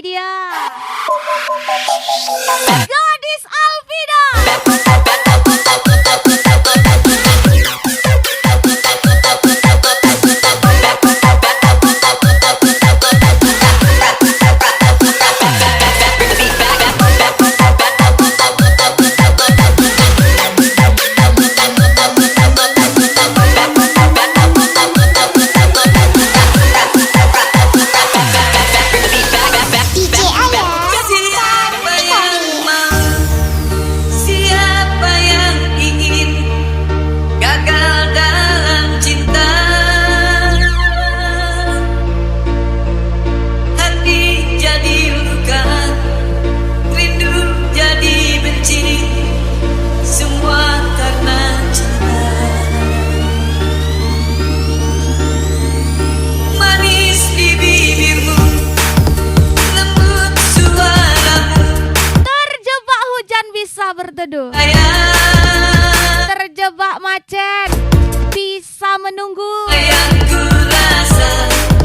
dia. Gadis Alvida. Berteduh, terjebak macet, bisa menunggu,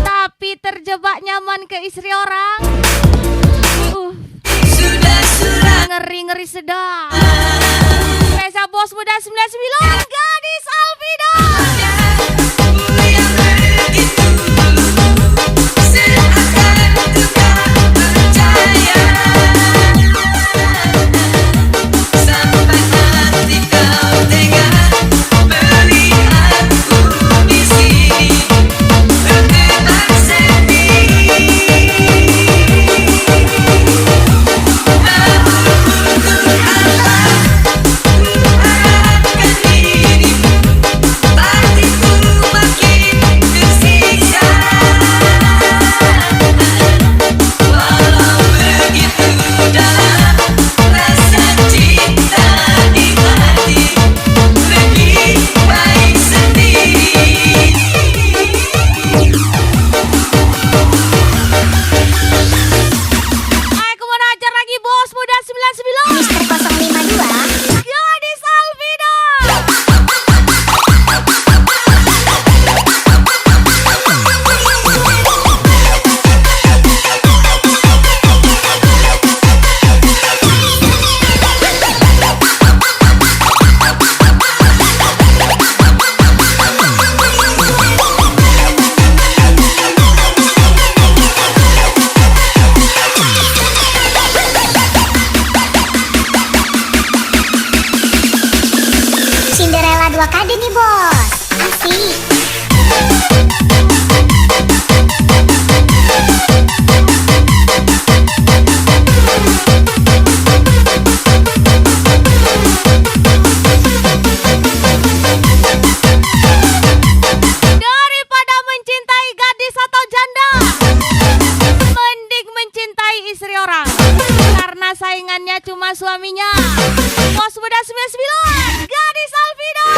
tapi terjebak nyaman ke istri orang. Ngeri-ngeri sedap. Reza Bos Muda 99, Gadis Alvida. Saingannya cuma suaminya. Bos Muda 99, Gadis Alvida.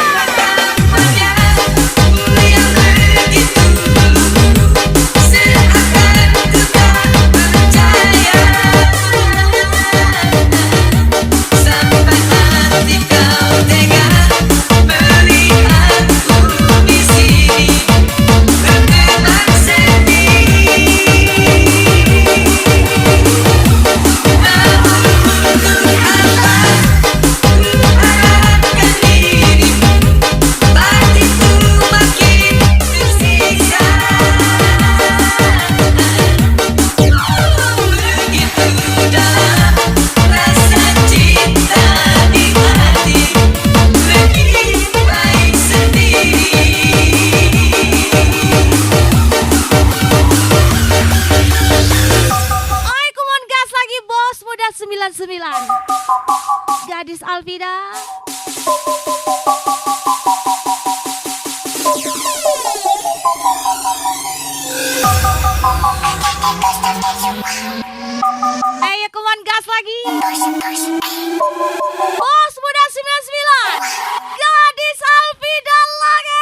Gadis Alvida. Ayo kuman gas lagi. Bos Muda 99, Gadis Alvida lagi.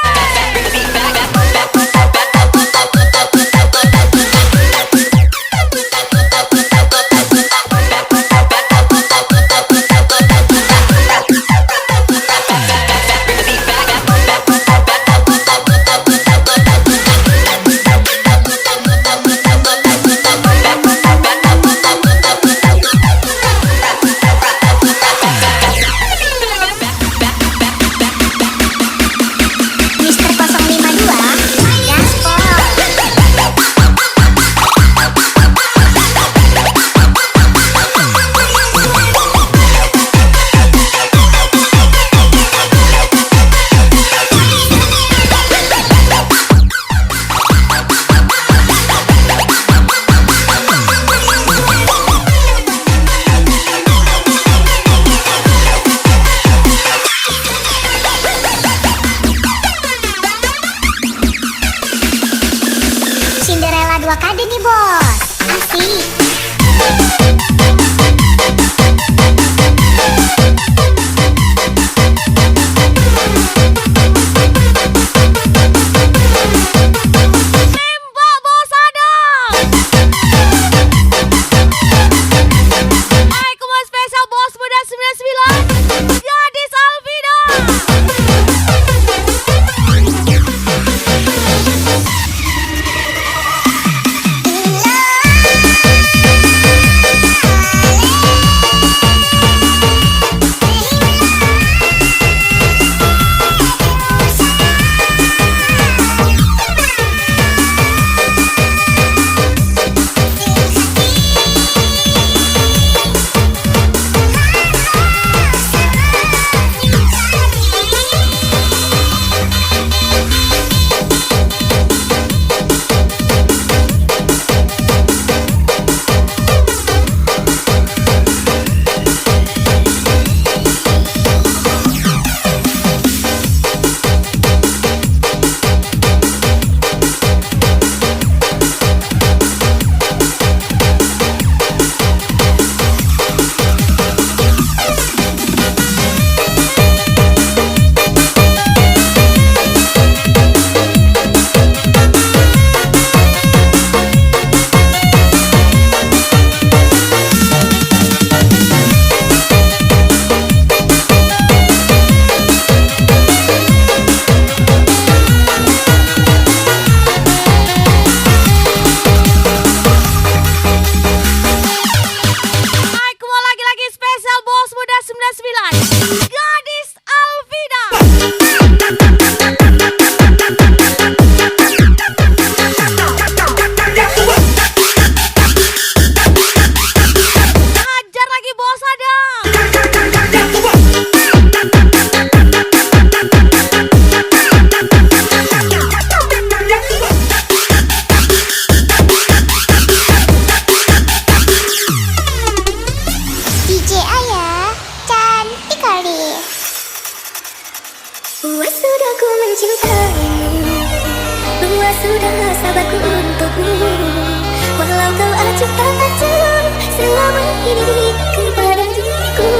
ini kepada diriku.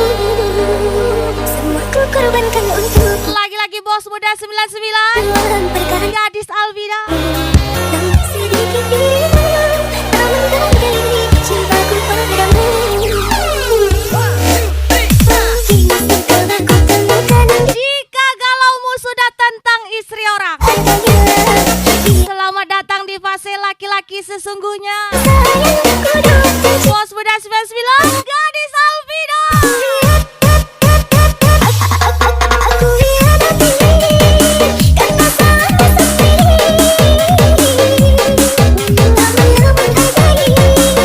Semua ku korbankan untuk Lagi-lagi bos muda 99, memperkaya. gadis Alvida. Namun sedikit dirimu tak menghargai cintaku padamu. Mungkin kau aku temukan Jika galaumu sudah tentang istri orang, tandanya. selamat datang di fase laki-laki sesungguhnya. Sayangku dokter. Bos muda 99, gadis Alvida. Aku hianati karena salah sepi. Tak menghargai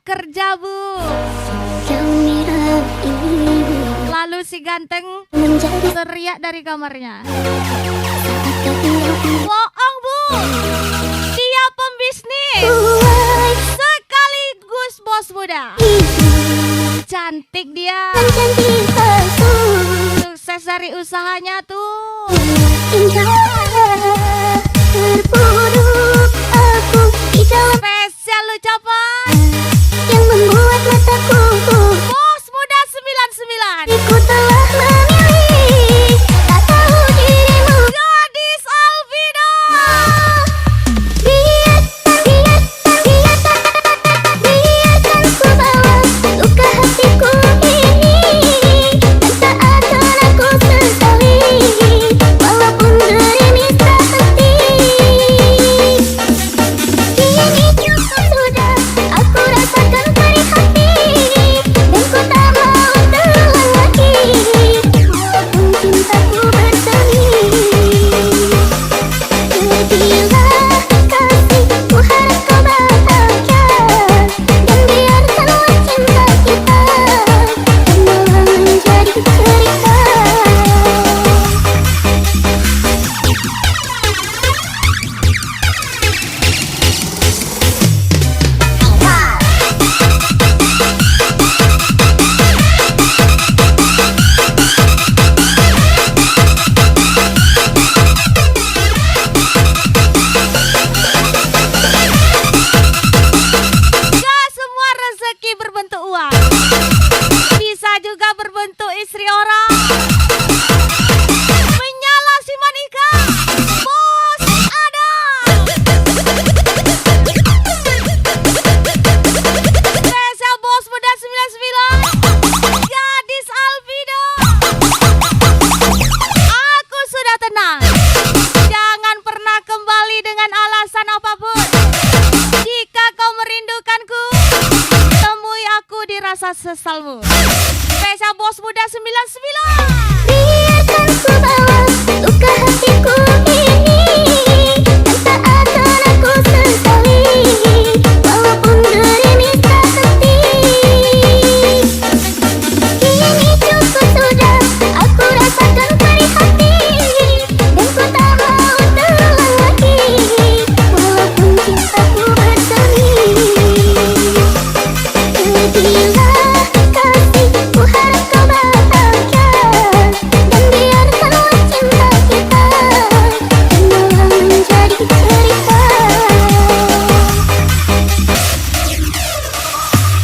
kerja, Bu. Kamera ini Lalu si ganteng menjadi teriak dari kamarnya. keindahan Bohong, Bu. Dia pembisnis. buat Sekaligus bos muda. hidup Cantik dia. menjadi palsu. Sukses dari usahanya tuh. Indah terpuruk aku di dalam Spesial ucapan yang membuat mataku Bos Muda 99. Ku telah memilih tak tahu dirimu. Gadis Alvida. Biarkan ku bawa luka hatiku ini, dan tak akan aku sesali walaupun gerimis tak henti. Kini cukup sudah aku rasakan perih hati, dan ku tak mau terulang lagi walaupun cintaku bersemi. Pergilah kasihku, harap kau bahagia, dan biarkanlah cinta kita malah menjadi cerita. Gak semua rezeki berbentuk uang. Bisa juga berbentuk istri orang. Menyala si Manika. Bos ada. Spesial Bos Muda 99. Gadis Alvida. Aku sudah tenang. Jangan pernah kembali dengan alasan apapun. Jika kau merindukanku, temui aku di rasa sesalmu. Spesial Bos Muda 99. Biarkan ku bawa luka hatiku ini, dan tak akan aku sesali walaupun gerimis tak henti. Kini cukup sudah aku rasakan perih hati, dan ku tak mau terulang lagi walaupun cintaku bersemi. Pergilah kasihku, harap kau bahagia, dan biarkanlah cinta kita malah menjadi cerita.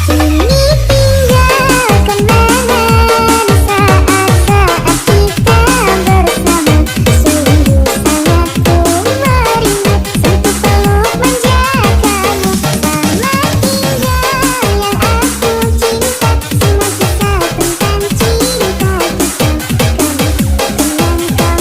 Kini tinggalkan kenangan saat-saat kita bersama. Sungguh sangat ku merindu sentuh peluk manjakanmu. Selamat tinggal yang aku cinta, semua kisah tentang cinta kita. Kami kenang kau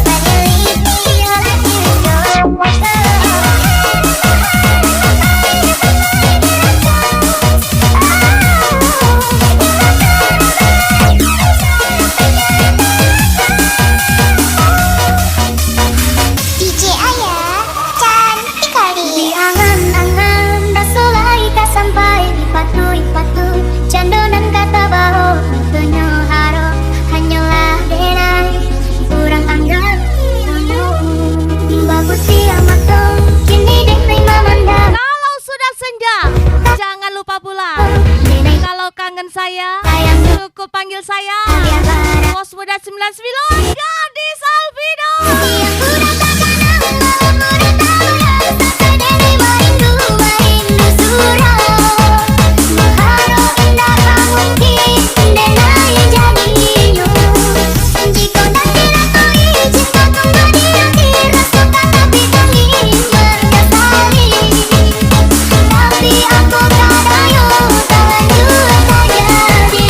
selamanya di dalam DJ Ayah, cantik kali. Di angan-angan rasulai ka sampai di patu candonan kata baho tenyo haro hanyalah denai kurang anggap bagus siang matong kini dek may mamandang. Kalau sudah senja, jangan lupa pulang. Kalau kangen saya, cukup panggil saya Bos Muda 99. Gadis Alvida. Yang ku rasakan malam ku datang selesai dari merindu surau maharo indah kamu mungkin denai jadinya. Jika nanti aku izin kau kembali nanti rasakan tapi tak ingin menyesali. Tapi aku tak dayo tangan dua saja di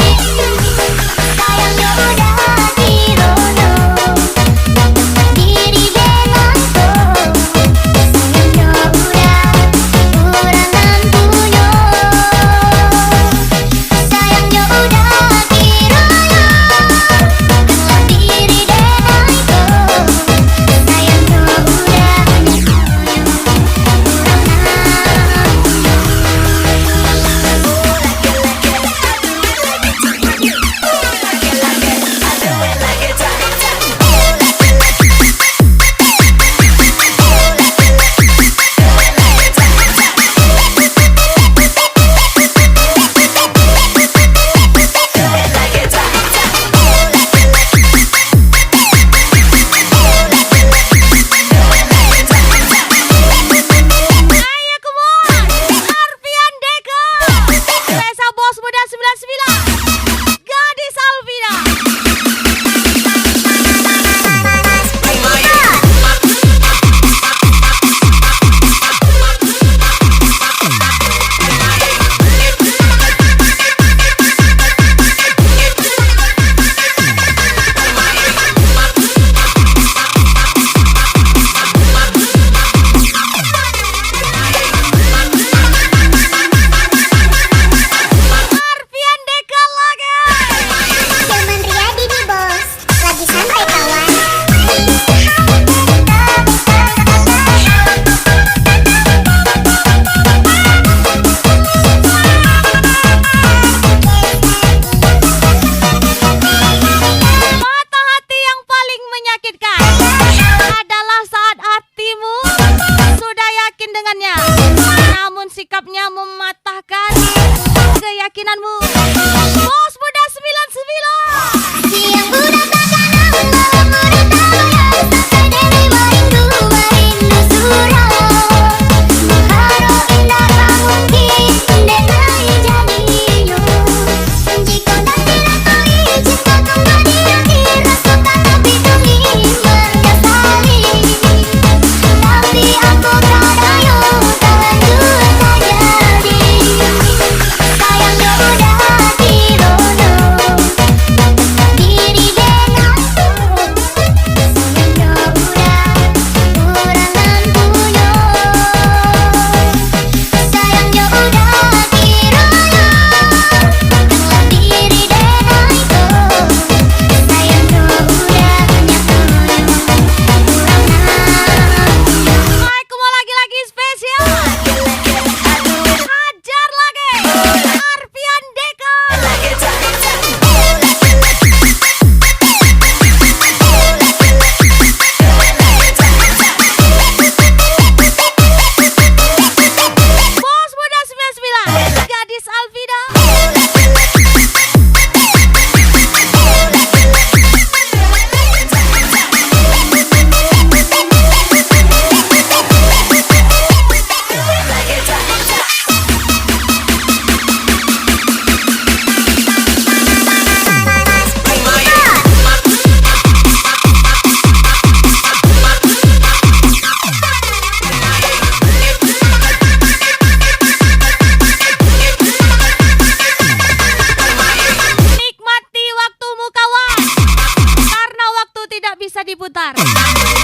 bisa diputar,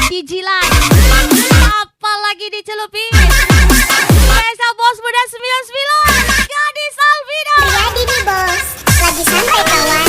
dijilat, apalagi dicelupi. Spesial bos muda 99, Gadis Alvida. Riyadi nih bos, lagi santai kawan.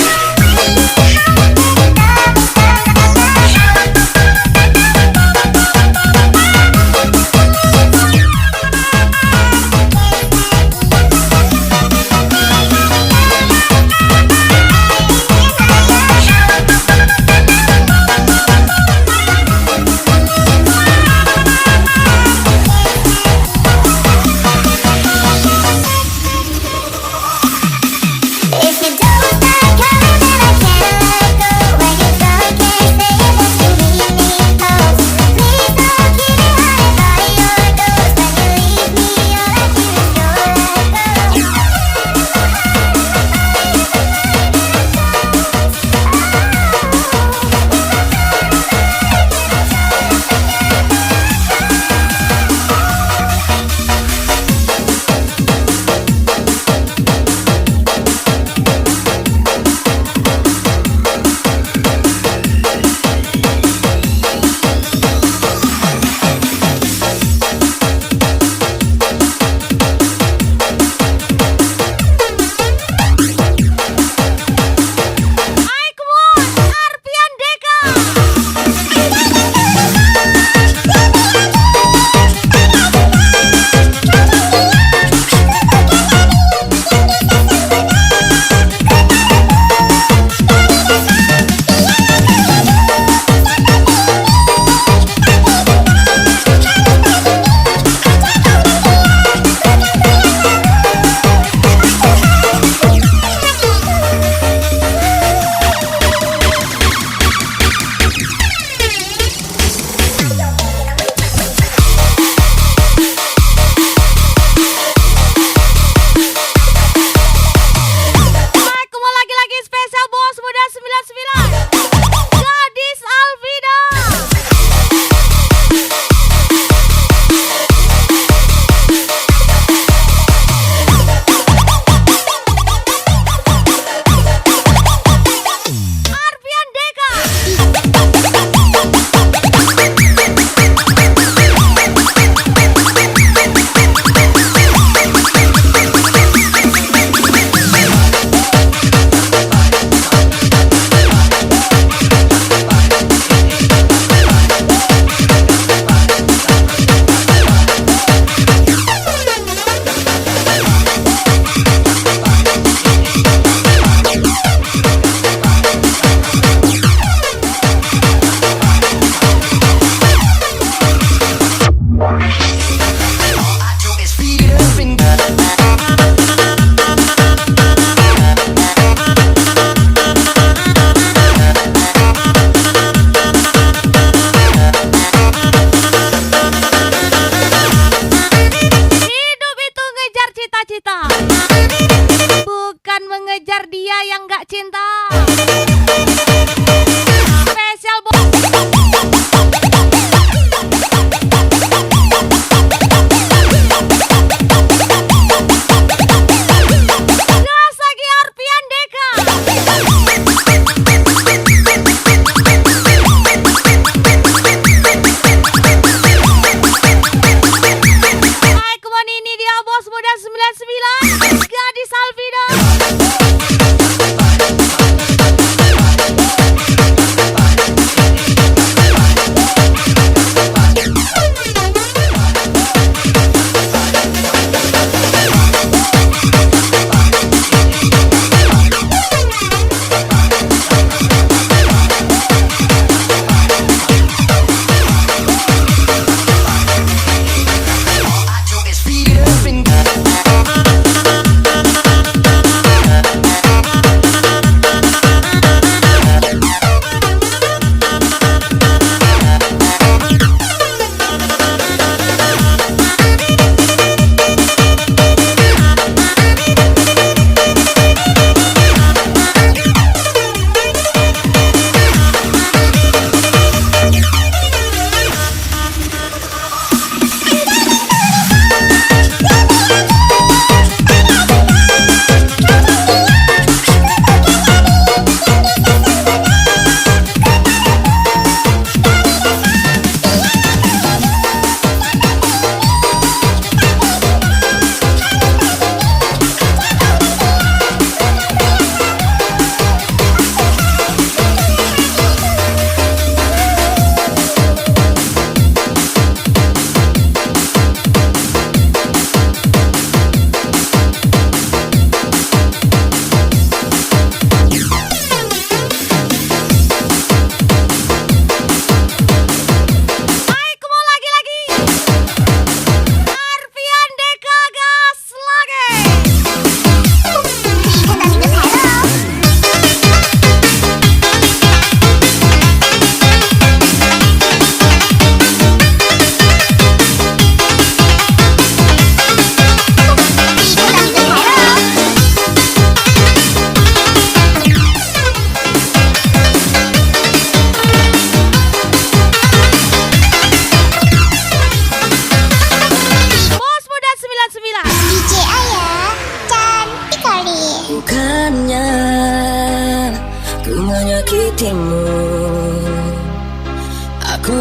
Aku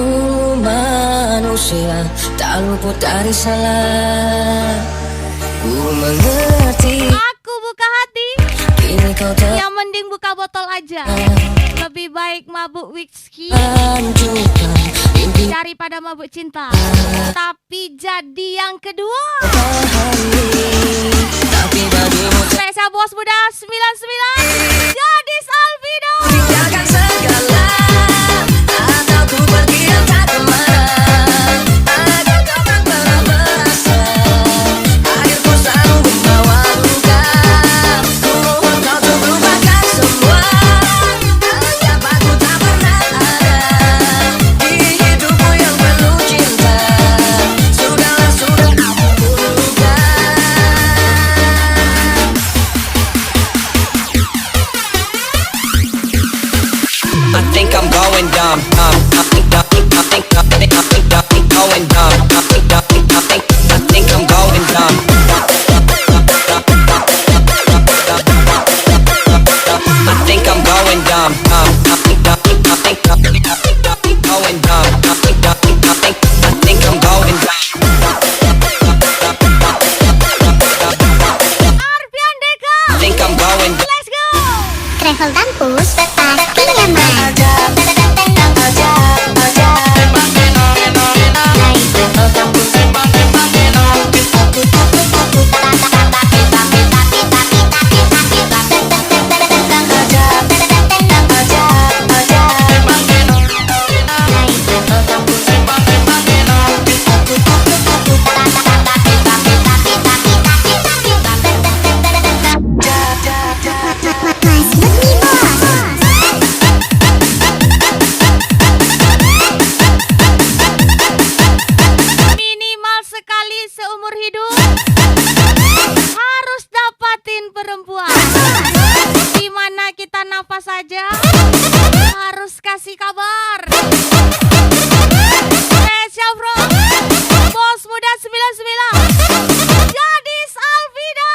manusia tak luput dari salah. Ku mengerti Aku buka hati, kini kau yang mending buka botol aja. Lebih baik mabuk whisky terlanjutkan mimpi daripada mabuk cinta. Tapi jadi yang kedua, tapi bagimu Spesial Bos Muda 99, Gadis Alvino. tinggalkan segala atau ku pergi entah kemana agar kau tak pernah merasa akhirku selalu membawa luka. Ku mohon kau untuk lupakan semua, anggap aku tak pernah ada di hidupmu yang penuh cinta. Sudahlah, sudah aku luka. I think I'm going dumb. I think going dumb. I think I'm going dumb. I think I'm going dumb. I think going dumb. I think I'm going dumb. Arfian Deka, I think I'm going dumb. let's go. Travel Kampus pasti nyaman. Mas Budi Bos. Minimal sekali seumur hidup harus dapatin perempuan. Dimana kita nafas saja harus kasih kabar. Spesial bro, Bos Muda 99, Gadis Alvida.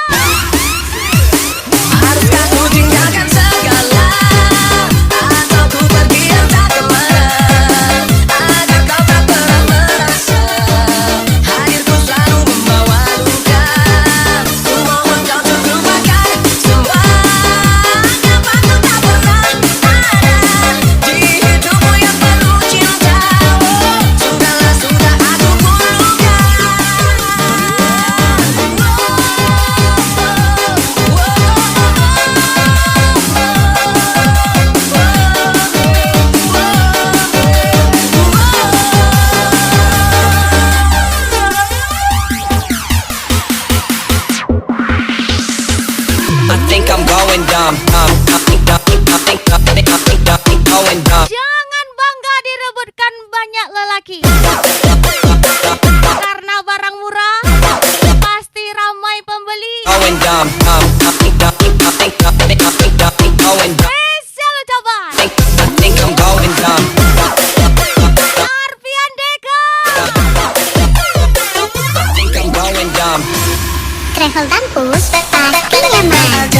Haruskah ku tinggalkan segala atau ku pergi entah kemana agar kau tak pernah merasa hadirku selalu membawa luka. Ku mohon kau untuk lupakan semua, anggap aku tak pernah ada di hidupmu yang penuh cinta. Sudahlah, sudah aku pun luka. I think I'm going dumb. I think going dumb. Jangan bangga direbutkan banyak lelaki, karena barang murah pasti ramai pembeli. Going dumb. I think going dumb. Spesial ucapan I think I'm going dumb. Arfian Deka. I think I'm going dumb. Travel Kampus pasti nyaman.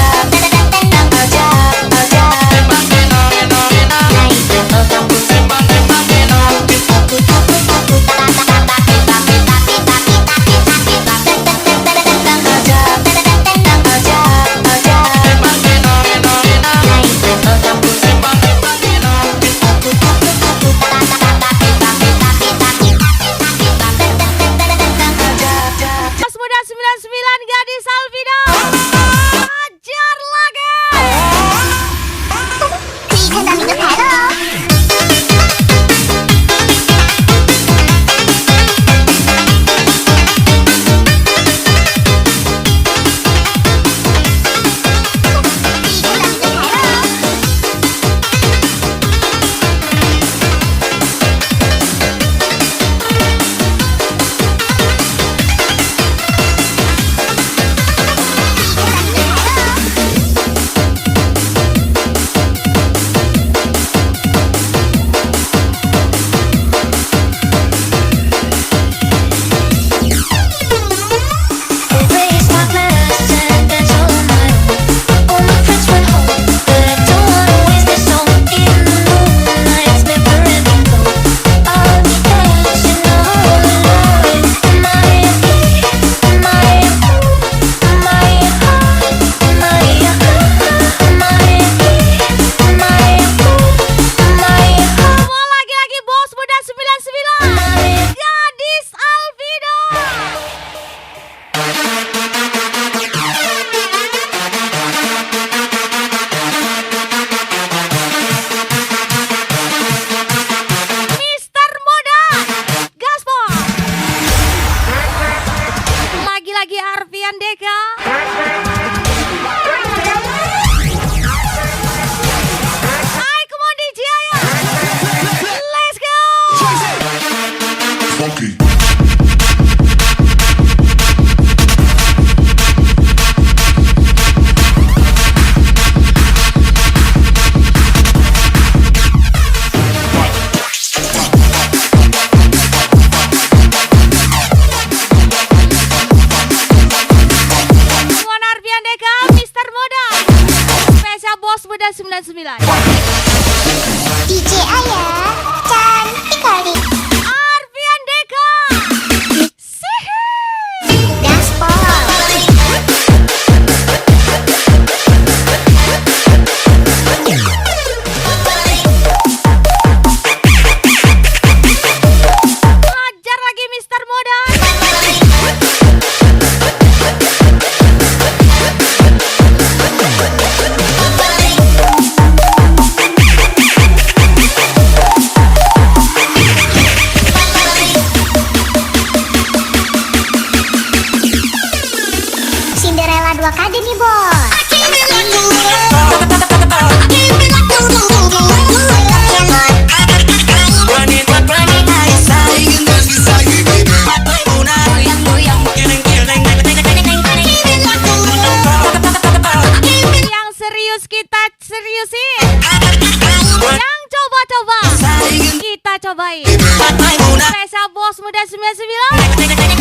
baik. Maimunah. Spesial bos muda 99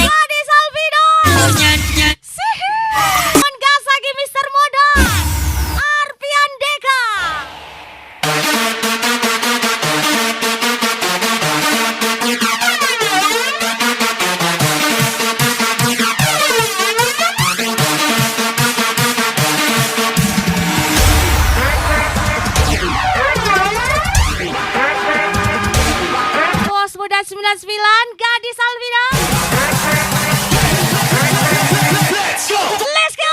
Gadis Alvino. Gas lagi Mister Moda Arfian Deka. Bos muda 99 Gadis Alvino. Let's go.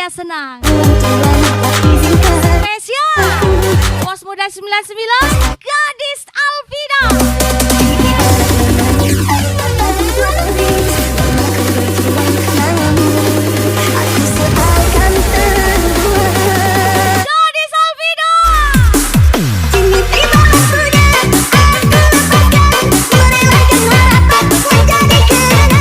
dia senang. Spesial Bos Muda 99 Gadis Alvina. Gadis Alvina. Kini tiba waktunya aku lepaskan, merelakan harapan menjadi kenangan.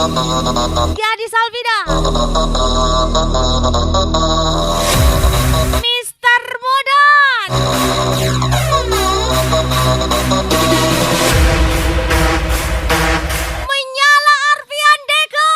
Gadis Alvida, Mister Modan, Menyala Arfian Deka.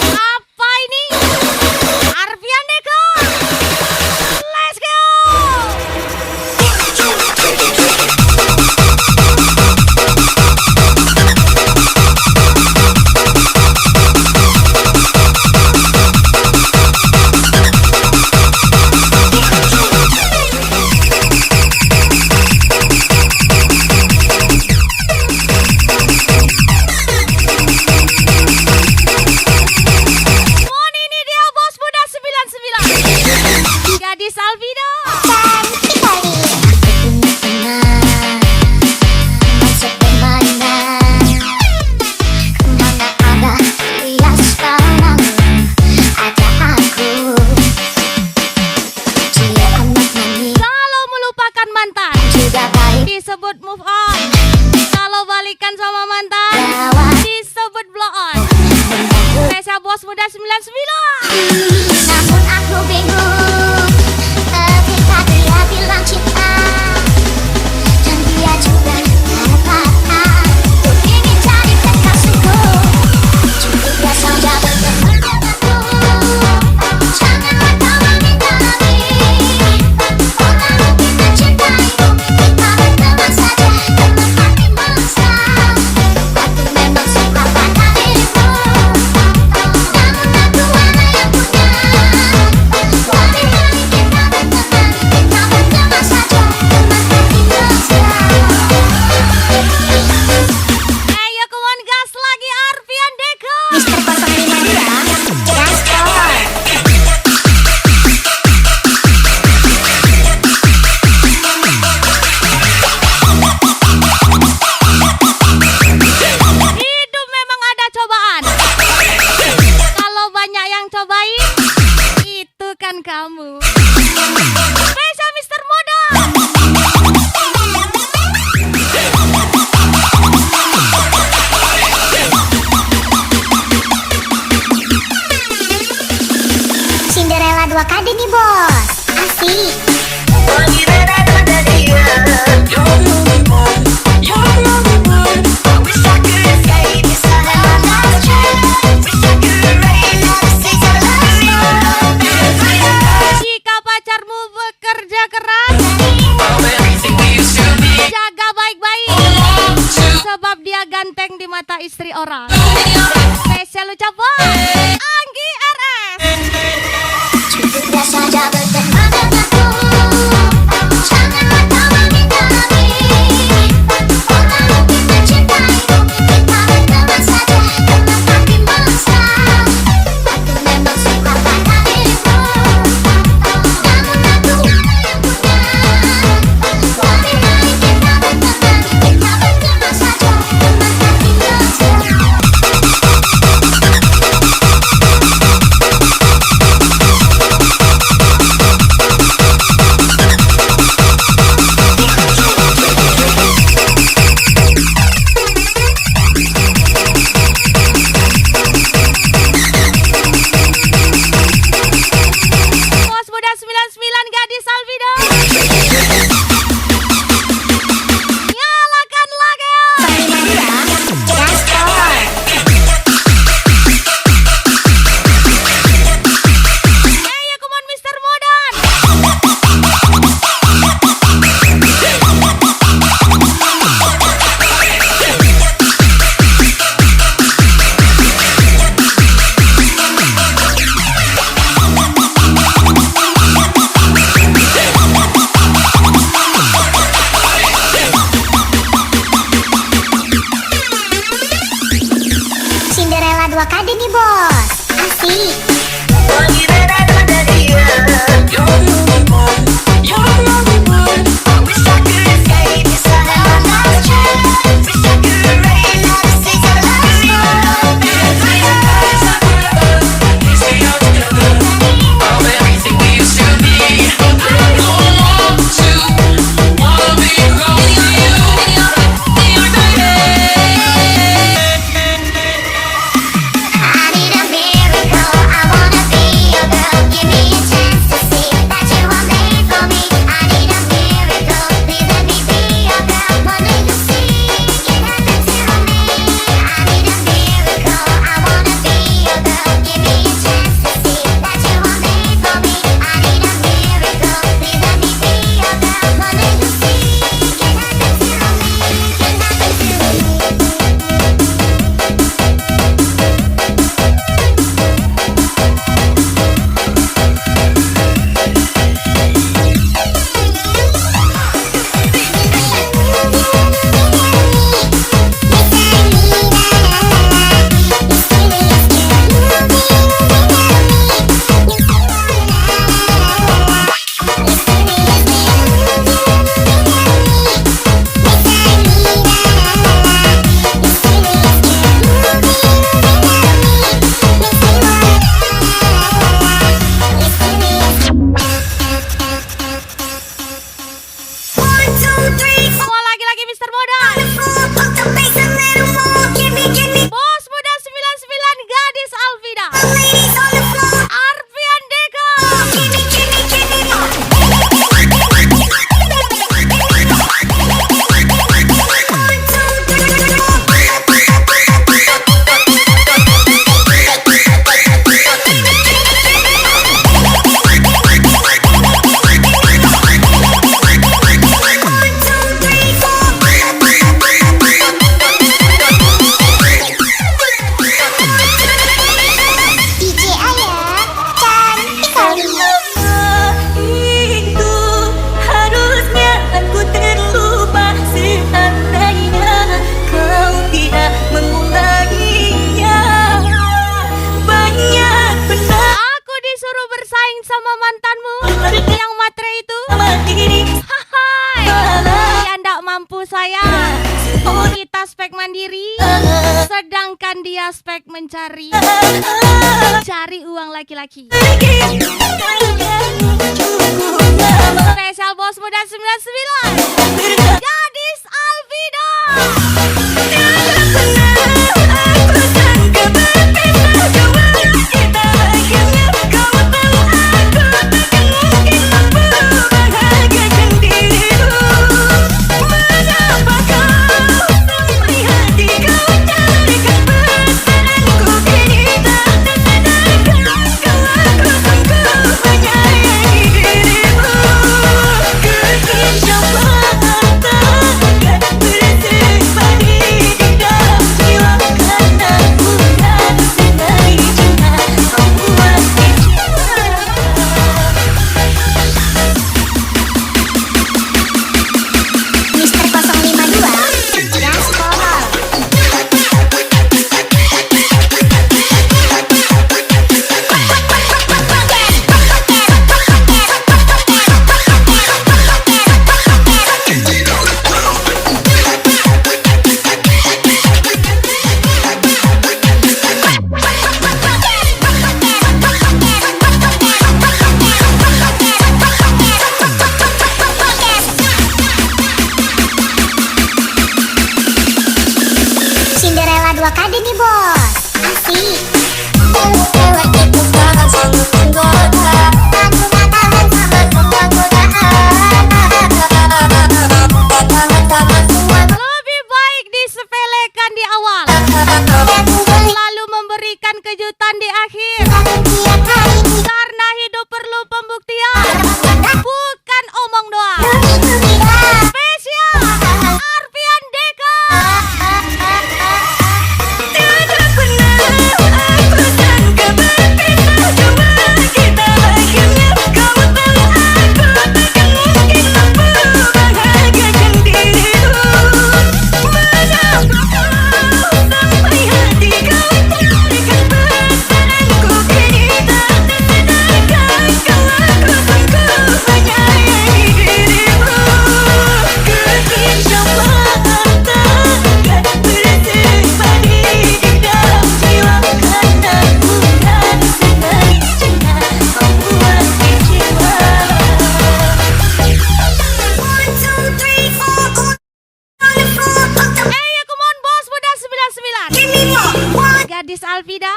Apa ini? Arfian Deka. Let's go. Mon, ini dia bos muda 99. Gadis Alvida. Cantik kali aku punya teman, masuk kemana ada dia sekarang, ada aku. Dia anak manis Kalau melupakan mantan juga baik, disebut move on. Kalau balikan sama mantan rawat disebut blow on. Saya bos muda 99. namun aku bingung ketika dia bilang cinta, dan dia juga katakan ku ingin jadi kekasihku. Cukup dia saja berteman denganku, janganlah kau menghindari. Orang lebih mencintaiku, kita berteman saja, teman hati mesra. Aku memang suka pada dirimu, namun aku ada yang punya. Lebih baik kita berteman saja, teman hati mesra. Ayo kawan gas lagi Arfian Deka. Mister 052 Gaspol. Hidup memang ada cobaan. Kalau banyak yang cobain, itu kan kamu. Spesial Mister Modan. Cinderella 2 kali nih bos, asik. Pagi beda pada dia. You're the only one. You're the only one. I wish I could escape this love. Wish I could erase all the things I love you. Jika pacarmu bekerja keras, All everything we used to be. jaga baik-baik. Sebab dia ganteng di mata istri orang. Spesial ucapan Anggi RS. Cukup dia saja berteman denganku, janganlah kau menghindari. Orang lebih mencintaiku, kita berteman saja, teman hati mesra. Aku memang suka pada dirimu, namun aku ada yang punya. Lebih baik kita berteman saja, teman hati mesra. Bos muda 99 Gadis Alvida. Nyalakan lagi. 052 Gaspol. Ayo come on Mister Modan. Cinderella 2 kali nih bos, asik. Pagi beda pada dia. You're the only one. You're the only one. I wish Sedangkan dia spek mencari uang laki-laki. Spesial Bos Muda 99 Gadis Alvida. Cinderella 2KD nih bos, asik. Lebih baik disepelekan di awal, lalu memberikan kejutan di akhir. Karena hidup perlu pembuktian, bukan omong doang. Spesial Arfian Deka. Gadis Alvida,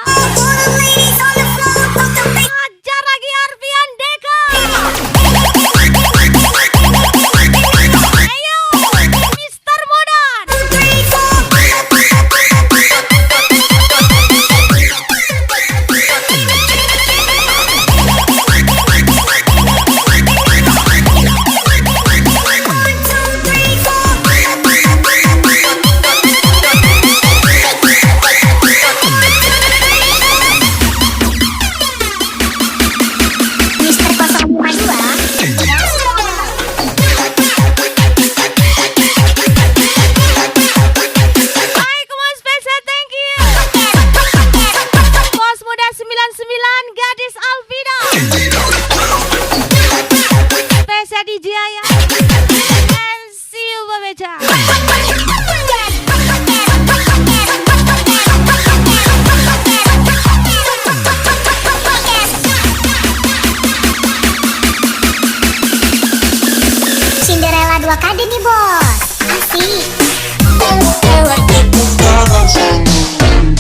ajar lagi Arfian Deka. Ayo, Mister Modan. Gadis Alvida, Spesial DJ ya, and see you Babeja. Cinderella 2KD nih bos, asik.